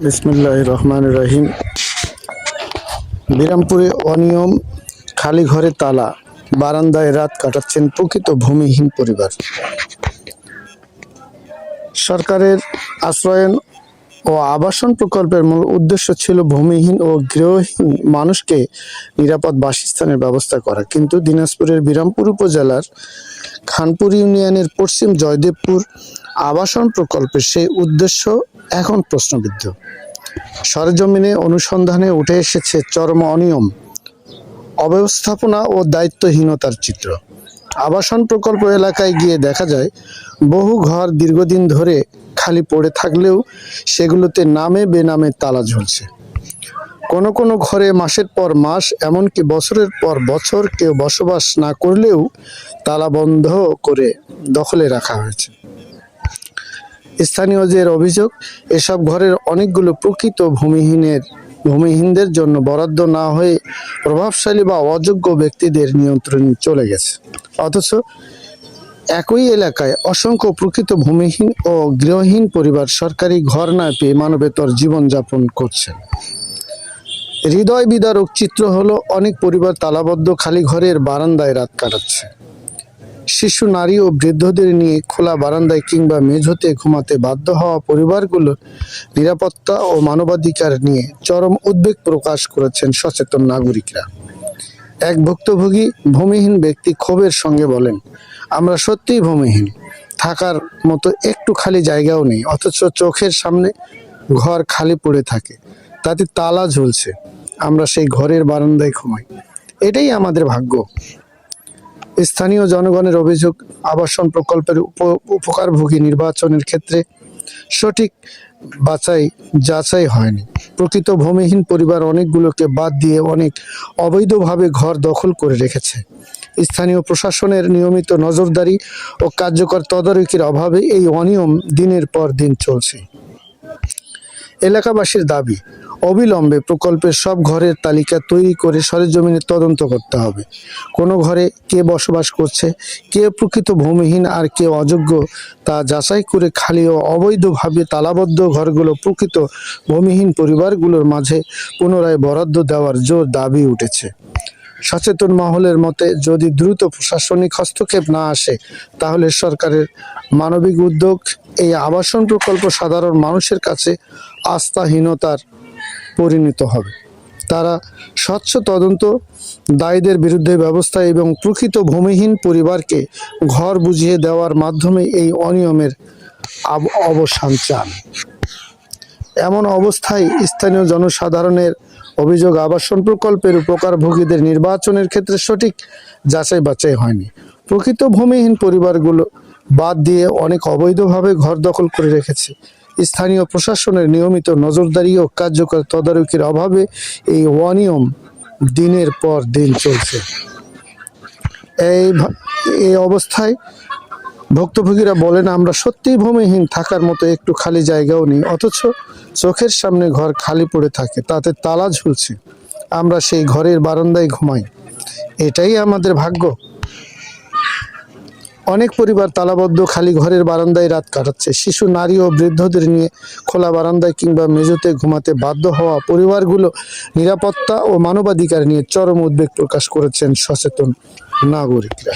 বিসমিল্লাহির রহমানির রহিম। বিরামপুরে অনিয়ম, খালি ঘরে তালা, বারান্দায় রাত কাটাচ্ছেন প্রকৃত ভূমিহীন পরিবার। সরকারের আশ্রয়ন ও আবাসন প্রকল্পের মূল উদ্দেশ্য ছিল ভূমিহীন ও গৃহহীন মানুষকে নিরাপদ বাসস্থানের ব্যবস্থা করা, কিন্তু দিনাজপুরের বিরামপুর উপজেলার খানপুর ইউনিয়নের পশ্চিম জয়দেবপুর আবাসন প্রকল্পের সেই উদ্দেশ্য এখন প্রশ্নবিদ্ধ। সরেজমিনে অনুসন্ধানে উঠে এসেছে চরম অনিয়ম, অব্যবস্থাপনা ও দায়িত্বহীনতার চিত্র। আবাসন প্রকল্প এলাকায় গিয়ে দেখা যায়, বহু ঘর দীর্ঘদিন ধরে খালি পড়ে থাকলেও সেগুলোতে নামে বেনামে তালা ঝুলছে। কোনো কোনো ঘরে মাসের পর মাস, এমনকি বছরের পর বছর কেউ বসবাস না করলেও তালা বন্ধ করে দখলে রাখা হয়েছে। স্থানীয়দের অভিযোগ, এসব ঘরের অনেকগুলো প্রকৃত ভূমিহীনদের জন্য বরাদ্দ না হয়ে প্রভাবশালী বা অযোগ্য ব্যক্তিদের নিয়ন্ত্রণে চলে গেছে। অথচ একই এলাকায় অসংখ্য প্রকৃত ভূমিহীন ও গৃহহীন পরিবার সরকারি ঘর না পেয়ে মানবেতর জীবনযাপন করছেন। হৃদয় বিদারক চিত্র হলো, অনেক পরিবার তালাবদ্ধ খালি ঘরের বারান্দায় রাত কাটাচ্ছে। শিশু, নারী ও বৃদ্ধদের নিয়ে খোলা বারান্দায় কিংবা মেঝোতে ঘুমাতে বাধ্য হওয়া পরিবারগুলোর নিরাপত্তা ও মানবাধিকার নিয়ে চরম উদ্বেগ প্রকাশ করেছেন সচেতন নাগরিকরা। এক ভুক্তভোগী ভূমিহীন ব্যক্তি ক্ষোভের সঙ্গে বলেন, আমরা সত্যিই ভূমিহীন, থাকার মতো একটু খালি জায়গাও নেই, অথচ চোখের সামনে ঘর খালি পড়ে থাকে, তাতে তালা ঝুলছে, আমরা সেই ঘরের বারান্দায় ঘুমাই। এটাই আমাদের ভাগ্য। স্থানীয় জনগণের অভিযোগ, আবাসন প্রকল্পের উপকারভোগী নির্বাচনের ক্ষেত্রে সঠিক যাচাই হয়নি। প্রকৃত ভূমিহীন পরিবার অনেকগুলোকে বাদ দিয়ে অনেক অবৈধভাবে ঘর দখল করে রেখেছে। স্থানীয় প্রশাসনের নিয়মিত নজরদারি ও কার্যকর তদারকির অভাবে এই অনিয়ম দিনের পর দিন চলছে। এলাকাবাসীর দাবি, অবিলম্বে প্রকল্পের সব ঘরের তালিকা তৈরি করে সরেজমিনে তদন্ত করতে হবে। কোনো ঘরে কে বসবাস করছে, কে প্রকৃত ভূমিহীন আর কে অযোগ্য তা যাচাই করে খালি ও অবৈধভাবে তালাবদ্ধ ঘরগুলো প্রকৃত ভূমিহীন পরিবারগুলোর মাঝে পুনরায় বরাদ্দ দেওয়ার জোর দাবি উঠেছে। সচেতন মহলের মতে, যদি দ্রুত প্রশাসনিক হস্তক্ষেপ না আসে, তাহলে সরকারের মানবিক উদ্যোগ এই আবাসন প্রকল্প সাধারণ মানুষের কাছে আস্থাহীনতার পরিণত হবে। তারা স্বচ্ছ তদন্ত, দায়ীদের বিরুদ্ধে ব্যবস্থা এবং প্রকৃত ভূমিহীন পরিবারকে ঘর বুঝিয়ে দেওয়ার মাধ্যমে এই অনিয়মের অবসান চান। এমন অবস্থায় স্থানীয় জনসাধারণের অভিযোগ, আবাসন প্রকল্পের উপকারভোগীদের নির্বাচনের ক্ষেত্রে সঠিক যাচাই বাছাই হয়নি। প্রকৃত ভূমিহীন পরিবারগুলো বাদ দিয়ে অনেক অবৈধভাবে ঘর দখল করে রেখেছে। স্থানীয় প্রশাসনের নিয়মিত নজরদারি ও কার্যকর তদারকির অভাবে এই অনিয়ম দিনের পর দিন চলছে। এই অবস্থায় ভুক্তভোগীরা বলেন, আমরা সত্যিই ভূমিহীন, থাকার মতো একটু খালি জায়গাও নেই, অথচ চোখের সামনে ঘর খালি পড়ে থাকে, তাতে তালা ঝুলছে, আমরা সেই ঘরের বারান্দায় ঘুমাই। এটাই আমাদের ভাগ্য। অনেক পরিবার তালাবদ্ধ খালি ঘরের বারান্দায় রাত কাটাচ্ছে। শিশু, নারী ও বৃদ্ধদের নিয়ে খোলা বারান্দায় কিংবা মেঝোতে ঘুমাতে বাধ্য হওয়া পরিবারগুলো নিরাপত্তা ও মানবাধিকার নিয়ে চরম উদ্বেগ প্রকাশ করেছেন সচেতন নাগরিকরা।